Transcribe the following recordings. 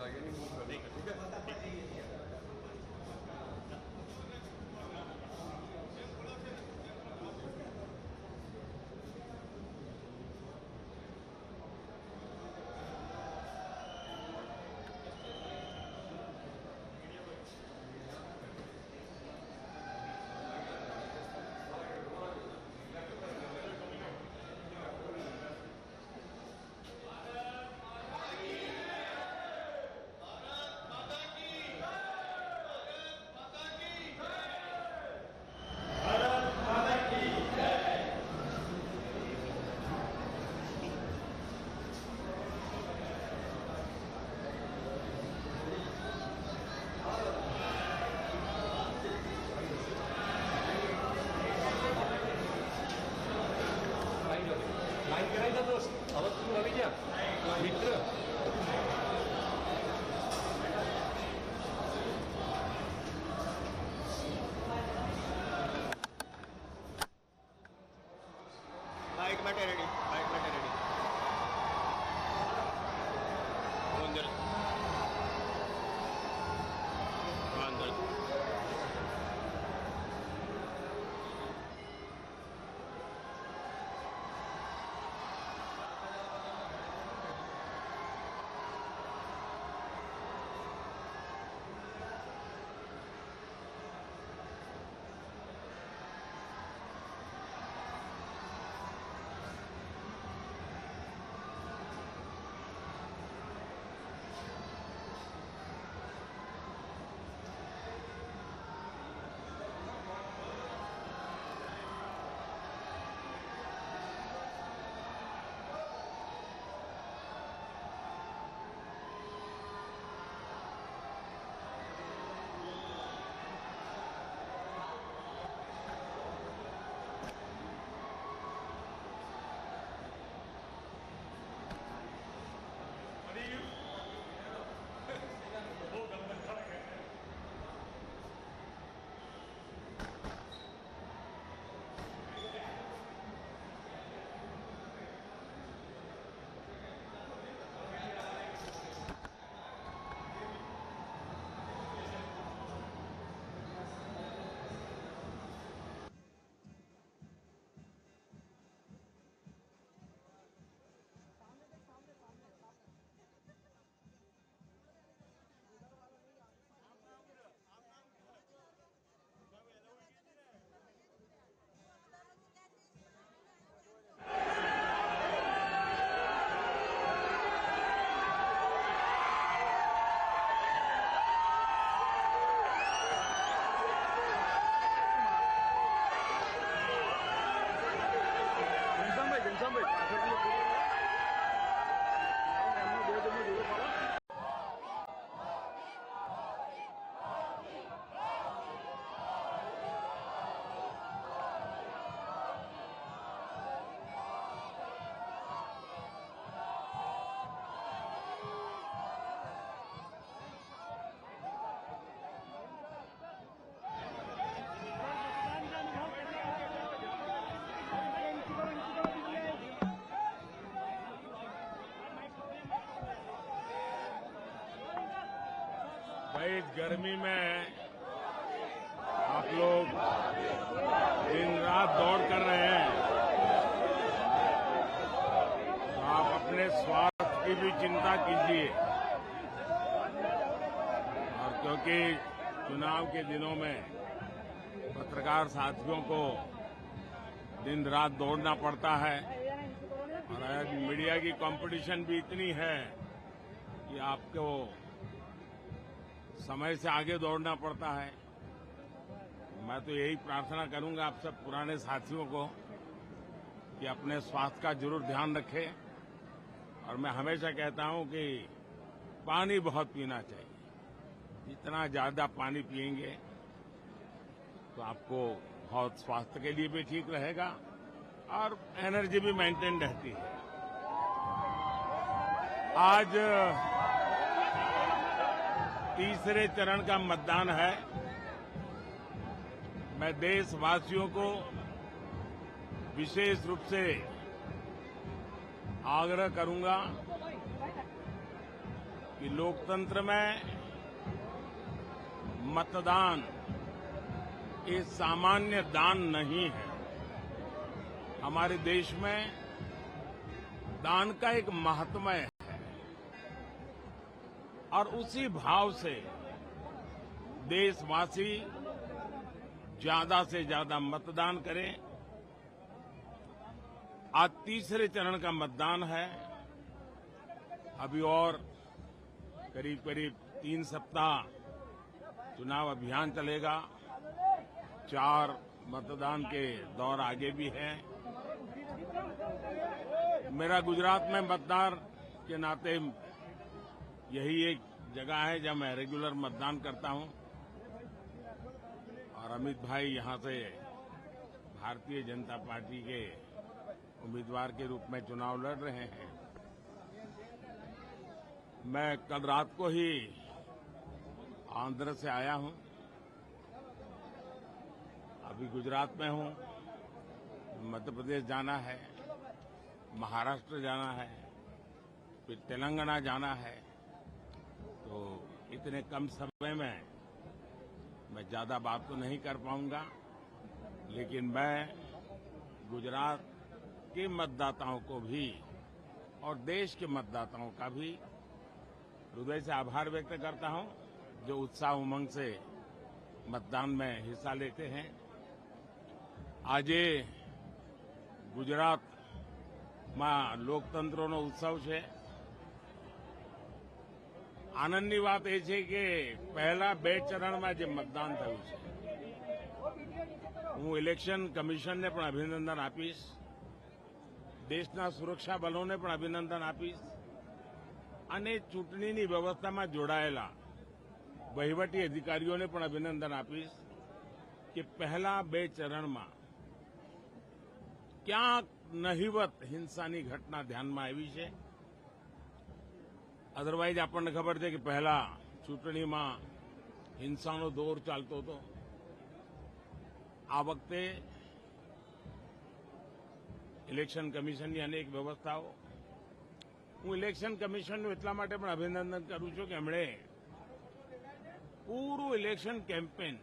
आगे नहीं मूव करना, ठीक है। लाइन करायचा दोस्त, आवाज तुम्ही हवी द्या मित्र। बाइक बैठे रेडी, बाइक बैठे रेडी। अंदर अंदर भाई इस गर्मी में आप लोग दिन रात दौड़ कर रहे हैं, तो आप अपने स्वास्थ्य की भी चिंता कीजिए। और क्योंकि चुनाव के दिनों में पत्रकार साथियों को दिन रात दौड़ना पड़ता है और आज मीडिया की कंपटीशन भी इतनी है कि आपको समय से आगे दौड़ना पड़ता है। मैं तो यही प्रार्थना करूंगा आप सब पुराने साथियों को कि अपने स्वास्थ्य का जरूर ध्यान रखें। और मैं हमेशा कहता हूं कि पानी बहुत पीना चाहिए। जितना ज्यादा पानी पिएंगे तो आपको बहुत स्वास्थ्य के लिए भी ठीक रहेगा और एनर्जी भी मेंटेन रहती है। आज तीसरे चरण का मतदान है। मैं देशवासियों को विशेष रूप से आग्रह करूंगा कि लोकतंत्र में मतदान ये सामान्य दान नहीं है। हमारे देश में दान का एक महात्म्य है और उसी भाव से देशवासी ज्यादा से ज्यादा मतदान करें। आज तीसरे चरण का मतदान है। अभी और करीब करीब 3 सप्ताह चुनाव अभियान चलेगा। 4 मतदान के दौर आगे भी हैं। मेरा गुजरात में मतदान के नाते यही एक जगह है जहां मैं रेगुलर मतदान करता हूं और अमित भाई यहां से भारतीय जनता पार्टी के उम्मीदवार के रूप में चुनाव लड़ रहे हैं। मैं कल रात को ही आंध्र से आया हूं। अभी गुजरात में हूं। मध्य प्रदेश जाना है, महाराष्ट्र जाना है, फिर तेलंगाना जाना है। तो इतने कम समय में मैं ज्यादा बात तो नहीं कर पाऊंगा, लेकिन मैं गुजरात के मतदाताओं को भी और देश के मतदाताओं का भी हृदय से आभार व्यक्त करता हूं, जो उत्साह उमंग से मतदान में हिस्सा लेते हैं। आज ગુજરાતમાં લોકતંત્રનો ઉત્સવ છે। આનંદની વાત એ છે કે પહેલા 2 ચરણમાં જે મતદાન થયું છે, હું ઇલેક્શન કમિશનને પણ અભિનંદન આપીશ, દેશના સુરક્ષા બલોને પણ અભિનંદન આપીશ અને ચૂંટણીની વ્યવસ્થામાં જોડાયેલા વહીવટી અધિકારીઓને પણ અભિનંદન આપીશ કે પહેલા 2 ચરણમાં ક્યાંક નહિવત હિંસાની ઘટના ધ્યાનમાં આવી છે। અધરવાઇઝ આપણને ખબર છે કે પહેલા ચૂંટણીમાં હિંસાનો દોર ચાલતો હતો। આ વખતે ઇલેક્શન કમિશનની અનેક વ્યવસ્થાઓ, હું ઇલેક્શન કમિશનનું એટલા માટે પણ અભિનંદન કરું છું કે એમણે પૂરું ઇલેક્શન કેમ્પેન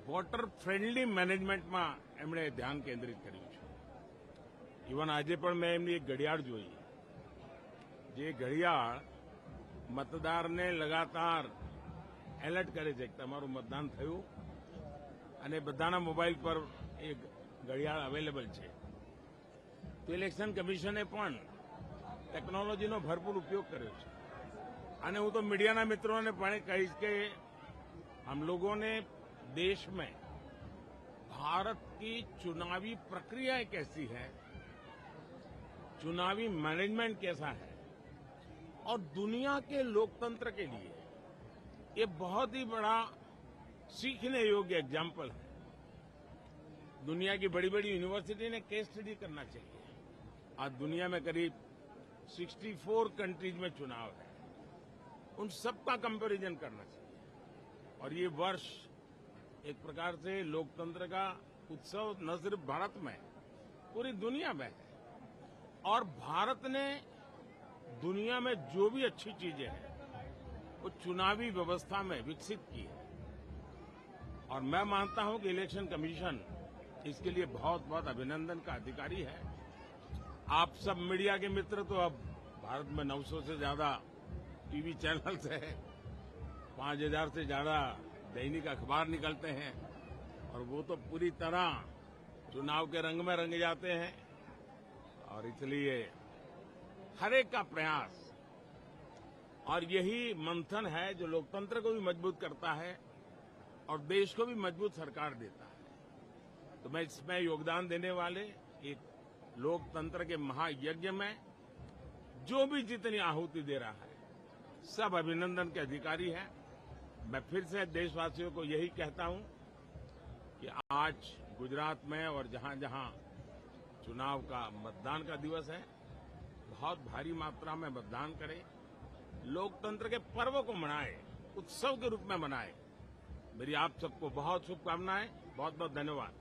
વોટર ફ્રેન્ડલી મેનેજમેન્ટમાં એમણે ધ્યાન કેન્દ્રિત કર્યું છે। ઇવન આજે પણ મેં એમની એક ઘડિયાળ જોઈ, જે ઘડિયાળ મતદારને લગાતાર એલર્ટ કરે છે કે તમારું મતદાન થયું અને બધાના મોબાઈલ પર એ ઘડિયાળ અવેલેબલ છે। તો ઇલેક્શન કમિશને પણ ટેકનોલોજીનો ભરપૂર ઉપયોગ કર્યો છે અને હું તો મીડિયાના મિત્રોને પણ કહીશ કે हम लोगों ने देश में भारत की चुनावी प्रक्रिया कैसी है, चुनावी मैनेजमेंट कैसा है और दुनिया के लोकतंत्र के लिए ये बहुत ही बड़ा सीखने योग्य एग्जाम्पल है। दुनिया की बड़ी बड़ी यूनिवर्सिटी ने केस स्टडी करना चाहिए। आज दुनिया में करीब 64 कंट्रीज में चुनाव है, उन सबका कंपैरिजन करना चाहिए। और ये वर्ष एक प्रकार से लोकतंत्र का उत्सव न सिर्फ भारत में, पूरी दुनिया में है। और भारत ने दुनिया में जो भी अच्छी चीजें हैं वो चुनावी व्यवस्था में विकसित की है। और मैं मानता हूं कि इलेक्शन कमीशन इसके लिए बहुत बहुत अभिनंदन का अधिकारी है। आप सब मीडिया के मित्र तो अब भारत में 900 से ज्यादा टीवी चैनल्स है, 5000 से ज्यादा दैनिक अखबार निकलते हैं और वो तो पूरी तरह चुनाव के रंग में रंगे जाते हैं। और इसलिए हर एक का प्रयास और यही मंथन है जो लोकतंत्र को भी मजबूत करता है और देश को भी मजबूत सरकार देता है। तो मैं इसमें योगदान देने वाले एक लोकतंत्र के महायज्ञ में जो भी जितनी आहुति दे रहा है, सब अभिनंदन के अधिकारी हैं। मैं फिर से देशवासियों को यही कहता हूं कि आज गुजरात में और जहां जहां चुनाव का मतदान का दिवस है, बहुत भारी मात्रा में मतदान करें, लोकतंत्र के पर्व को मनाएं, उत्सव के रूप में मनाएं। मेरी आप सबको बहुत शुभकामनाएं। बहुत बहुत धन्यवाद।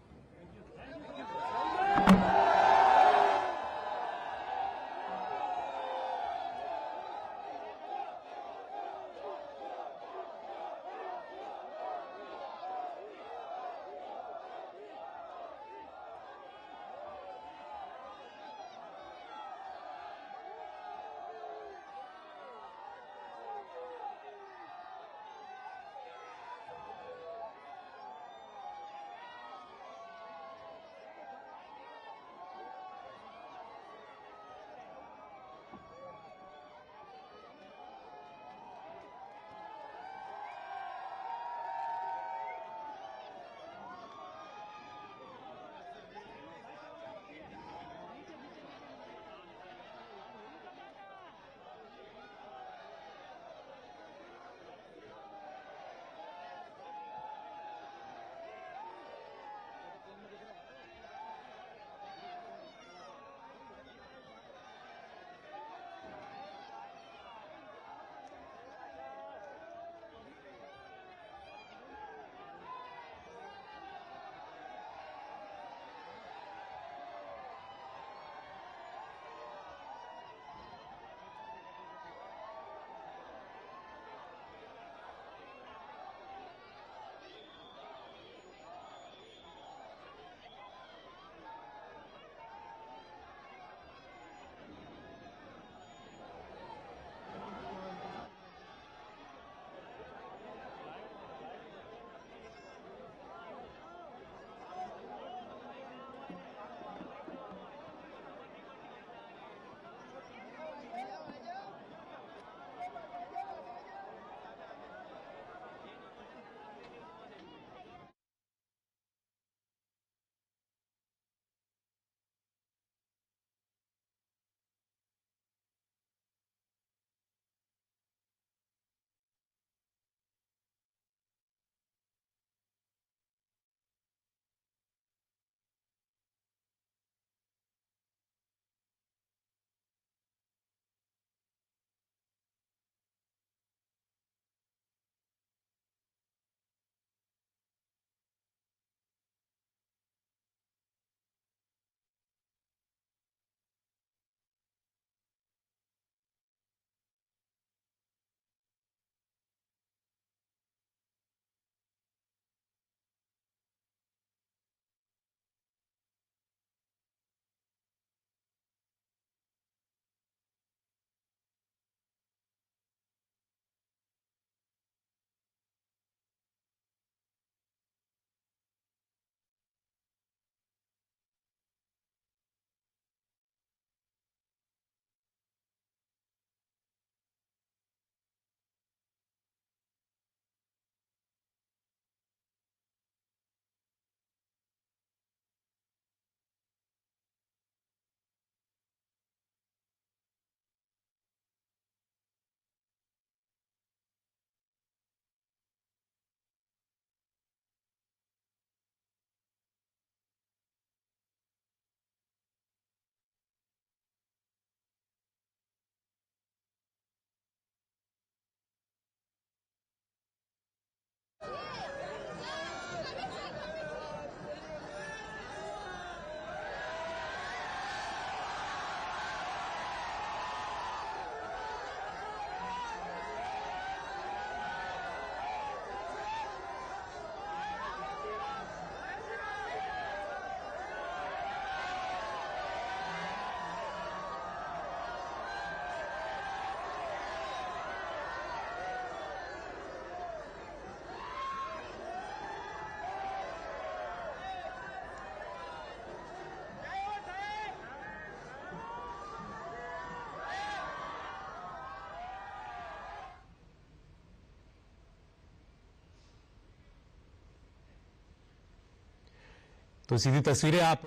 तो सीधी तस्वीरें आप